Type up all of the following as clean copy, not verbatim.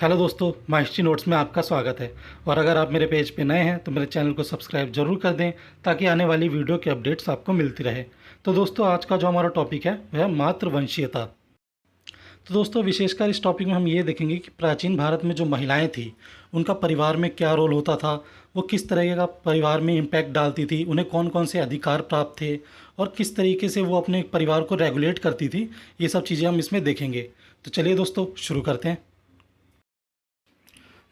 Hello दोस्तों, माहिष्टी notes में आपका स्वागत है। और अगर आप मेरे पेज पे नए हैं तो मेरे चैनल को सब्सक्राइब जरूर कर दें ताकि आने वाली वीडियो के अपडेट्स आपको मिलती रहे। तो दोस्तों, आज का जो हमारा टॉपिक है वह है मातृवंशीयता। तो दोस्तों, विशेषकर इस टॉपिक में हम ये देखेंगे कि प्राचीन भारत में जो महिलाएं थी उनका परिवार में क्या रोल होता था, वो किस तरह का परिवार में इम्पैक्ट डालती थी, उन्हें कौन कौन से अधिकार प्राप्त थे और किस तरीके से वो अपने परिवार को रेगुलेट करती थी। ये सब चीज़ें हम इसमें देखेंगे। तो चलिए दोस्तों, शुरू करते हैं।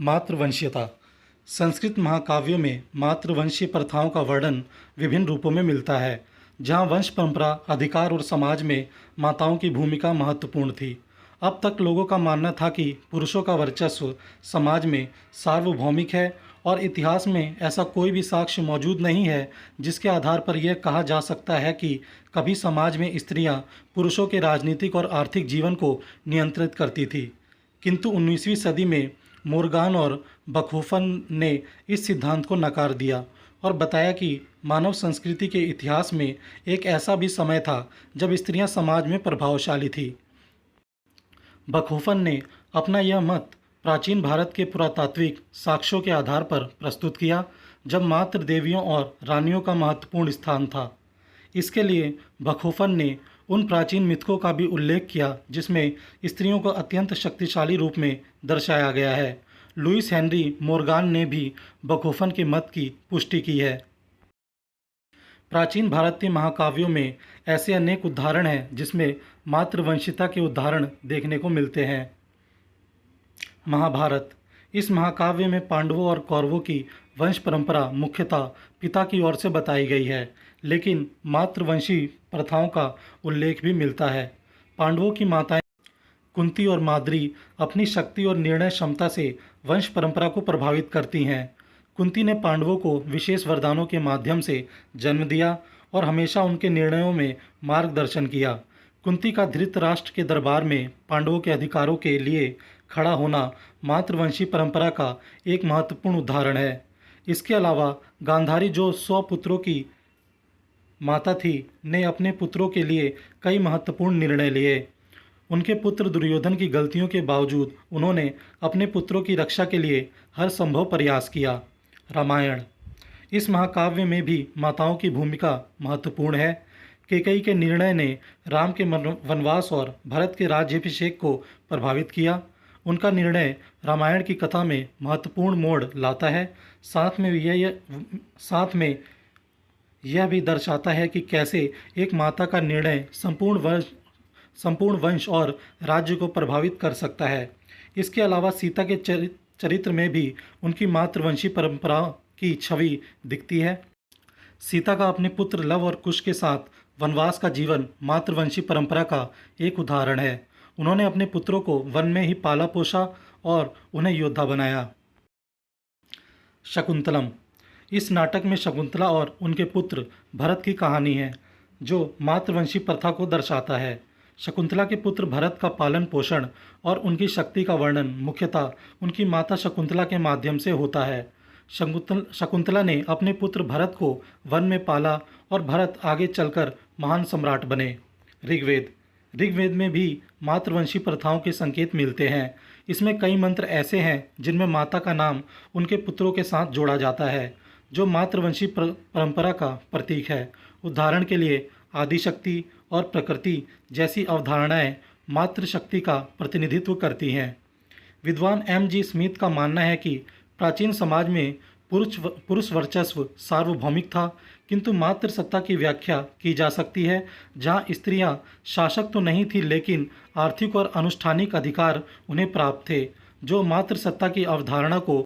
मातृवंशीयता। संस्कृत महाकाव्यों में मातृवंशीय प्रथाओं का वर्णन विभिन्न रूपों में मिलता है, जहाँ वंश परंपरा, अधिकार और समाज में माताओं की भूमिका महत्वपूर्ण थी। अब तक लोगों का मानना था कि पुरुषों का वर्चस्व समाज में सार्वभौमिक है और इतिहास में ऐसा कोई भी साक्ष्य मौजूद नहीं है जिसके आधार पर यह कहा जा सकता है कि कभी समाज में स्त्रियां पुरुषों के राजनीतिक और आर्थिक जीवन को नियंत्रित करती थी। किंतु 19वीं सदी में मोर्गान और बखोफन ने इस सिद्धांत को नकार दिया और बताया कि मानव संस्कृति के इतिहास में एक ऐसा भी समय था जब स्त्रियां समाज में प्रभावशाली थी। बखोफन ने अपना यह मत प्राचीन भारत के पुरातात्विक साक्ष्यों के आधार पर प्रस्तुत किया, जब मात्र देवियों और रानियों का महत्वपूर्ण स्थान था। इसके लिए बखोफन ने उन प्राचीन मिथकों का भी उल्लेख किया जिसमें स्त्रियों को अत्यंत शक्तिशाली रूप में दर्शाया गया है। लुइस हेनरी मोर्गान ने भी बखोफन के मत की पुष्टि की है। प्राचीन भारतीय महाकाव्यों में ऐसे अनेक उदाहरण हैं जिसमें मातृवंशिता के उदाहरण देखने को मिलते हैं। महाभारत। इस महाकाव्य में पांडवों और कौरवों की वंश परंपरा मुख्यतः पिता की ओर से बताई गई है, लेकिन मातृवंशी प्रथाओं का उल्लेख भी मिलता है। पांडवों की माताएं कुंती और माद्री अपनी शक्ति और निर्णय क्षमता से वंश परंपरा को प्रभावित करती हैं। कुंती ने पांडवों को विशेष वरदानों के माध्यम से जन्म दिया और हमेशा उनके निर्णयों में मार्गदर्शन किया। कुंती का धृतराष्ट्र के दरबार में पांडवों के अधिकारों के लिए खड़ा होना मातृवंशी परंपरा का एक महत्वपूर्ण उदाहरण है। इसके अलावा गांधारी, जो 100 पुत्रों की माता थी, ने अपने पुत्रों के लिए कई महत्वपूर्ण निर्णय लिए। उनके पुत्र दुर्योधन की गलतियों के बावजूद उन्होंने अपने पुत्रों की रक्षा के लिए हर संभव प्रयास किया। रामायण। इस महाकाव्य में भी माताओं की भूमिका महत्वपूर्ण है। कैकेयी के निर्णय ने राम के वनवास और भरत के राज्याभिषेक को प्रभावित किया। उनका निर्णय रामायण की कथा में महत्वपूर्ण मोड़ लाता है। साथ में यह भी दर्शाता है कि कैसे एक माता का निर्णय संपूर्ण वंश और राज्य को प्रभावित कर सकता है। इसके अलावा सीता के चरित्र में भी उनकी मातृवंशी परंपरा की छवि दिखती है। सीता का अपने पुत्र लव और कुश के साथ वनवास का जीवन मातृवंशी परंपरा का एक उदाहरण है। उन्होंने अपने पुत्रों को वन में ही पाला पोसा और उन्हें योद्धा बनाया। शकुंतलम। इस नाटक में शकुंतला और उनके पुत्र भरत की कहानी है, जो मातृवंशी प्रथा को दर्शाता है। शकुंतला के पुत्र भरत का पालन पोषण और उनकी शक्ति का वर्णन मुख्यतः उनकी माता शकुंतला के माध्यम से होता है। शकुंतला ने अपने पुत्र भरत को वन में पाला और भरत आगे चलकर महान सम्राट बने। ऋग्वेद में भी मातृवंशी प्रथाओं के संकेत मिलते हैं। इसमें कई मंत्र ऐसे हैं जिनमें माता का नाम उनके पुत्रों के साथ जोड़ा जाता है, जो मातृवंशी परंपरा का प्रतीक है। उदाहरण के लिए आदिशक्ति और प्रकृति जैसी अवधारणाएं मातृशक्ति का प्रतिनिधित्व करती हैं। विद्वान M.G. स्मिथ का मानना है कि प्राचीन समाज में पुरुष वर्चस्व सार्वभौमिक था, किंतु मातृसत्ता की व्याख्या की जा सकती है जहां स्त्रियां शासक तो नहीं थी, लेकिन आर्थिक और अनुष्ठानिक अधिकार उन्हें प्राप्त थे, जो मातृसत्ता की अवधारणा को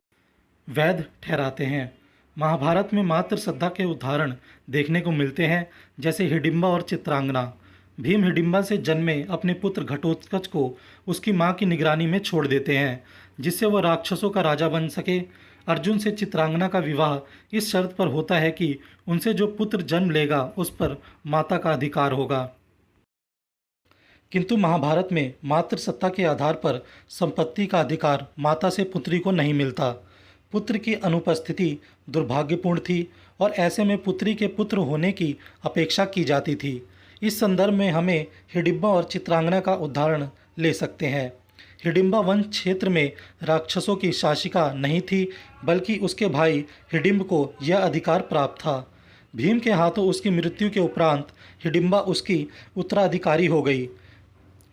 वैध ठहराते हैं। महाभारत में मातृसत्ता के उदाहरण देखने को मिलते हैं, जैसे हिडिंबा और चित्रांगना। भीम हिडिंबा से जन्मे अपने पुत्र घटोत्कच को उसकी मां की निगरानी में छोड़ देते हैं, जिससे वह राक्षसों का राजा बन सके। अर्जुन से चित्रांगना का विवाह इस शर्त पर होता है कि उनसे जो पुत्र जन्म लेगा उस पर माता का अधिकार होगा। किंतु महाभारत में मातृसत्ता के आधार पर संपत्ति का अधिकार माता से पुत्री को नहीं मिलता। पुत्र की अनुपस्थिति दुर्भाग्यपूर्ण थी और ऐसे में पुत्री के पुत्र होने की अपेक्षा की जाती थी। इस संदर्भ में हमें हिडिंबा और चित्रांगना का उदाहरण ले सकते हैं। हिडिंबा वन क्षेत्र में राक्षसों की शासिका नहीं थी, बल्कि उसके भाई हिडिंब को यह अधिकार प्राप्त था। भीम के हाथों उसकी मृत्यु के उपरांत हिडिंबा उसकी उत्तराधिकारी हो गई।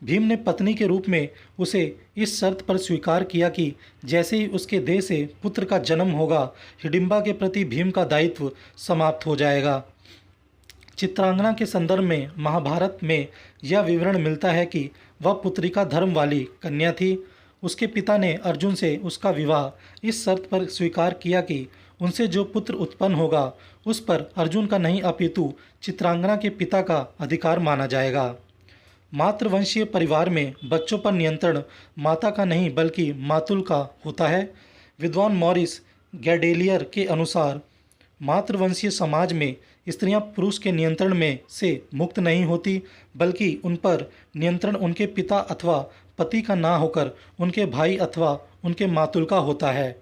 भीम ने पत्नी के रूप में उसे इस शर्त पर स्वीकार किया कि जैसे ही उसके देह से पुत्र का जन्म होगा, हिडिंबा के प्रति भीम का दायित्व समाप्त हो जाएगा। चित्रांगना के संदर्भ में महाभारत में यह विवरण मिलता है कि वह पुत्रिका धर्म वाली कन्या थी। उसके पिता ने अर्जुन से उसका विवाह इस शर्त पर स्वीकार किया कि उनसे जो पुत्र उत्पन्न होगा उस पर अर्जुन का नहीं अपितु चित्रांगना के पिता का अधिकार माना जाएगा। मातृवंशीय परिवार में बच्चों पर नियंत्रण माता का नहीं बल्कि मातुल का होता है। विद्वान मॉरिस गैडेलियर के अनुसार मातृवंशीय समाज में स्त्रियां पुरुष के नियंत्रण में से मुक्त नहीं होती, बल्कि उन पर नियंत्रण उनके पिता अथवा पति का ना होकर उनके भाई अथवा उनके मातुल का होता है,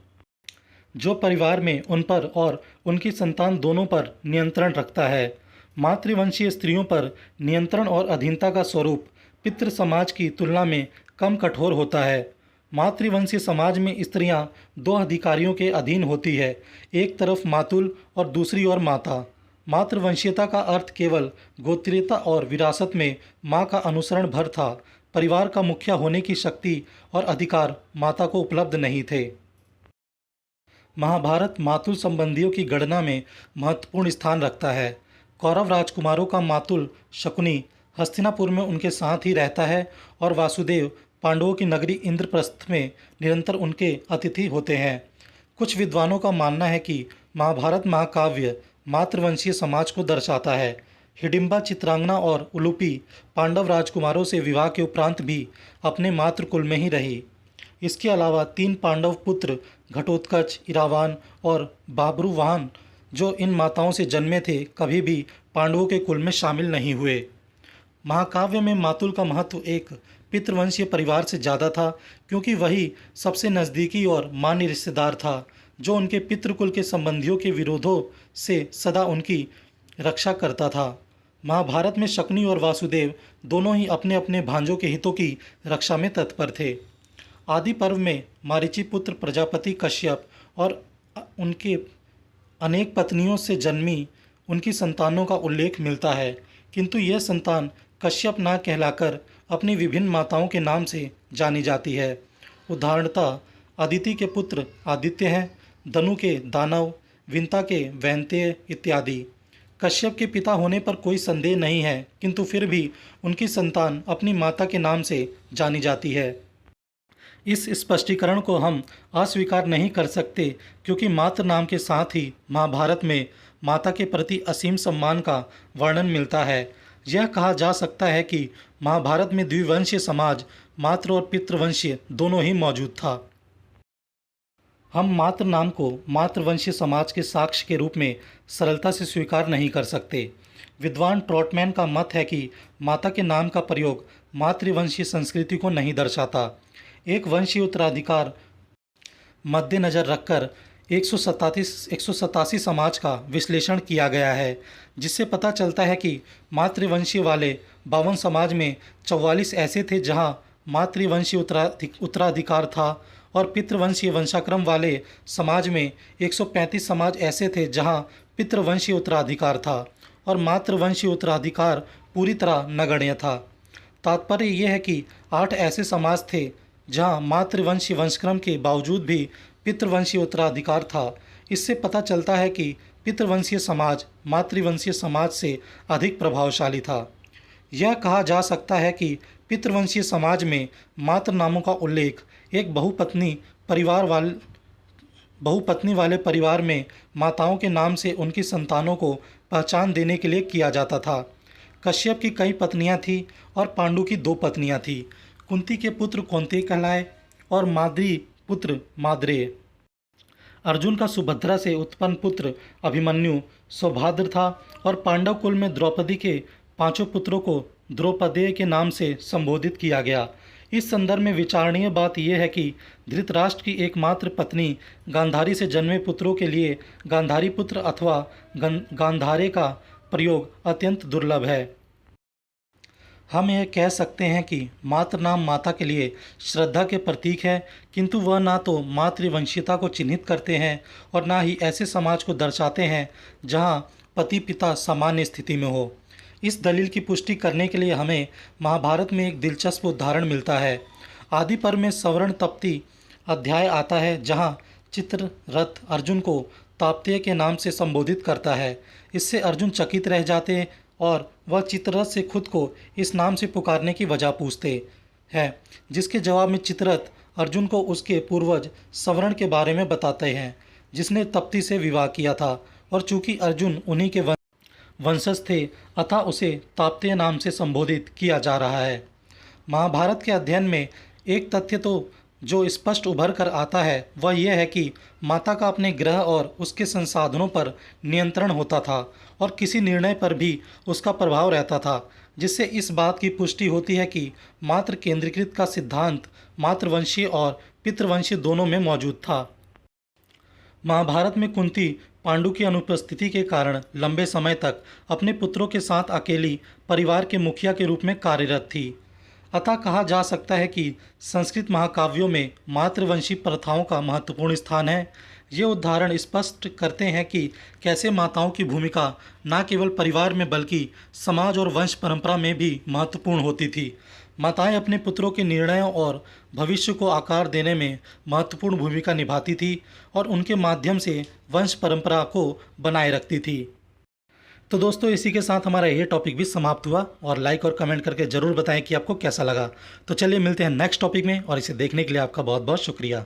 जो परिवार में उन पर और उनकी संतान दोनों पर नियंत्रण रखता है। मातृवंशीय स्त्रियों पर नियंत्रण और अधीनता का स्वरूप पितृ समाज की तुलना में कम कठोर होता है। मातृवंशीय समाज में स्त्रियां दो अधिकारियों के अधीन होती है, एक तरफ मातुल और दूसरी ओर माता। मातृवंशीयता का अर्थ केवल गोत्रीयता और विरासत में माँ का अनुसरण भर था। परिवार का मुखिया होने की शक्ति और अधिकार माता को उपलब्ध नहीं थे। महाभारत मातुल संबंधियों की गणना में महत्वपूर्ण स्थान रखता है। कौरव राजकुमारों का मातुल शकुनी हस्तिनापुर में उनके साथ ही रहता है और वासुदेव पांडवों की नगरी इंद्रप्रस्थ में निरंतर उनके अतिथि होते हैं। कुछ विद्वानों का मानना है कि महाभारत महाकाव्य मातृवंशीय समाज को दर्शाता है। हिडिंबा चित्रांगना और उलूपी पांडव राजकुमारों से विवाह के उपरांत भी अपने मातृकुल में ही रही। इसके अलावा 3 पांडव पुत्र घटोत्कच, इरावान और बाब्रुवाहन जो इन माताओं से जन्मे थे, कभी भी पांडवों के कुल में शामिल नहीं हुए। महाकाव्य में मातुल का महत्व एक पितृवंशीय परिवार से ज़्यादा था, क्योंकि वही सबसे नज़दीकी और मान्य रिश्तेदार था, जो उनके पितृकुल के संबंधियों के विरोधों से सदा उनकी रक्षा करता था। महाभारत में शकुनी और वासुदेव दोनों ही अपने अपने भांजों के हितों की रक्षा में तत्पर थे। आदि पर्व में मारीची पुत्र प्रजापति कश्यप और उनके अनेक पत्नियों से जन्मी उनकी संतानों का उल्लेख मिलता है, किंतु यह संतान कश्यप ना कहलाकर अपनी विभिन्न माताओं के नाम से जानी जाती है। उदाहरणतः अदिति के पुत्र आदित्य हैं, दनु के दानव, विंता के वैंतेय इत्यादि। कश्यप के पिता होने पर कोई संदेह नहीं है, किंतु फिर भी उनकी संतान अपनी माता के नाम से जानी जाती है। इस स्पष्टीकरण को हम अस्वीकार नहीं कर सकते, क्योंकि मातृ नाम के साथ ही महाभारत में माता के प्रति असीम सम्मान का वर्णन मिलता है। यह कहा जा सकता है कि महाभारत में द्विवंशीय समाज मातृ और पितृवंशीय दोनों ही मौजूद था। हम मातृ नाम को मातृवंशीय समाज के साक्ष्य के रूप में सरलता से स्वीकार नहीं कर सकते। विद्वान ट्रॉटमैन का मत है कि माता के नाम का प्रयोग मातृवंशीय संस्कृति को नहीं दर्शाता। एक वंशीय उत्तराधिकार मद्देनज़र रखकर 187 समाज का विश्लेषण किया गया है, जिससे पता चलता है कि मातृवंशीय वाले 52 समाज में 44 ऐसे थे जहां मातृवंशीय उत्तराधिकार था, और पितृवंशीय वंशाक्रम वाले समाज में 135 समाज ऐसे थे जहां पितृवंशीय उत्तराधिकार था, और मातृवंशीय उत्तराधिकार पूरी तरह नगण्य था। तात्पर्य यह है कि 8 ऐसे समाज थे जहां मातृवंशीय वंशक्रम के बावजूद भी पितृवंशीय उत्तराधिकार था। इससे पता चलता है कि पितृवंशीय समाज मातृवंशीय समाज से अधिक प्रभावशाली था। यह कहा जा सकता है कि पितृवंशीय समाज में मातृ नामों का उल्लेख एक बहुपत्नी वाले परिवार में माताओं के नाम से उनकी संतानों को पहचान देने के लिए किया जाता था। कश्यप की कई पत्नियां थीं और पांडु की 2 पत्नियां थीं। कुंती के पुत्र कौंतेय कहलाए और माद्री पुत्र माद्रेय। अर्जुन का सुभद्रा से उत्पन्न पुत्र अभिमन्यु सौभद्र था, और पांडव कुल में द्रौपदी के 5 पुत्रों को द्रौपदेय के नाम से संबोधित किया गया। इस संदर्भ में विचारणीय बात यह है कि धृतराष्ट्र की एकमात्र पत्नी गांधारी से जन्मे पुत्रों के लिए गांधारी पुत्र अथवा गांधारे का प्रयोग अत्यंत दुर्लभ है। हम यह कह सकते हैं कि मातृ नाम माता के लिए श्रद्धा के प्रतीक है, किंतु वह ना तो मातृवंशीयता को चिन्हित करते हैं और ना ही ऐसे समाज को दर्शाते हैं जहां पति पिता सामान्य स्थिति में हो। इस दलील की पुष्टि करने के लिए हमें महाभारत में एक दिलचस्प उदाहरण मिलता है। आदि पर्व में सवर्ण तप्ती अध्याय आता है जहां चित्ररथ अर्जुन को ताप्तेय के नाम से संबोधित करता है। इससे अर्जुन चकित रह जाते और वह चित्ररथ से खुद को इस नाम से पुकारने की वजह पूछते हैं, जिसके जवाब में चित्ररथ अर्जुन को उसके पूर्वज सवर्ण के बारे में बताते हैं जिसने तप्ती से विवाह किया था, और चूंकि अर्जुन उन्हीं के वंशज थे अतः उसे ताप्तेय नाम से संबोधित किया जा रहा है। महाभारत के अध्ययन में एक तथ्य तो जो स्पष्ट उभर कर आता है वह यह है कि माता का अपने ग्रह और उसके संसाधनों पर नियंत्रण होता था और किसी निर्णय पर भी उसका प्रभाव रहता था, जिससे इस बात की पुष्टि होती है कि मातृ केंद्रीकृत का सिद्धांत मातृवंशीय और पितृवंशीय दोनों में मौजूद था। महाभारत में कुंती पांडु की अनुपस्थिति के कारण लंबे समय तक अपने पुत्रों के साथ अकेली परिवार के मुखिया के रूप में कार्यरत थी। अतः कहा जा सकता है कि संस्कृत महाकाव्यों में मातृवंशी प्रथाओं का महत्वपूर्ण स्थान है। ये उदाहरण स्पष्ट करते हैं कि कैसे माताओं की भूमिका न केवल परिवार में बल्कि समाज और वंश परंपरा में भी महत्वपूर्ण होती थी। माताएं अपने पुत्रों के निर्णयों और भविष्य को आकार देने में महत्वपूर्ण भूमिका निभाती थी और उनके माध्यम से वंश परंपरा को बनाए रखती थी। तो दोस्तों, इसी के साथ हमारा यह टॉपिक भी समाप्त हुआ, और लाइक और कमेंट करके ज़रूर बताएं कि आपको कैसा लगा। तो चलिए मिलते हैं नेक्स्ट टॉपिक में, और इसे देखने के लिए आपका बहुत बहुत शुक्रिया।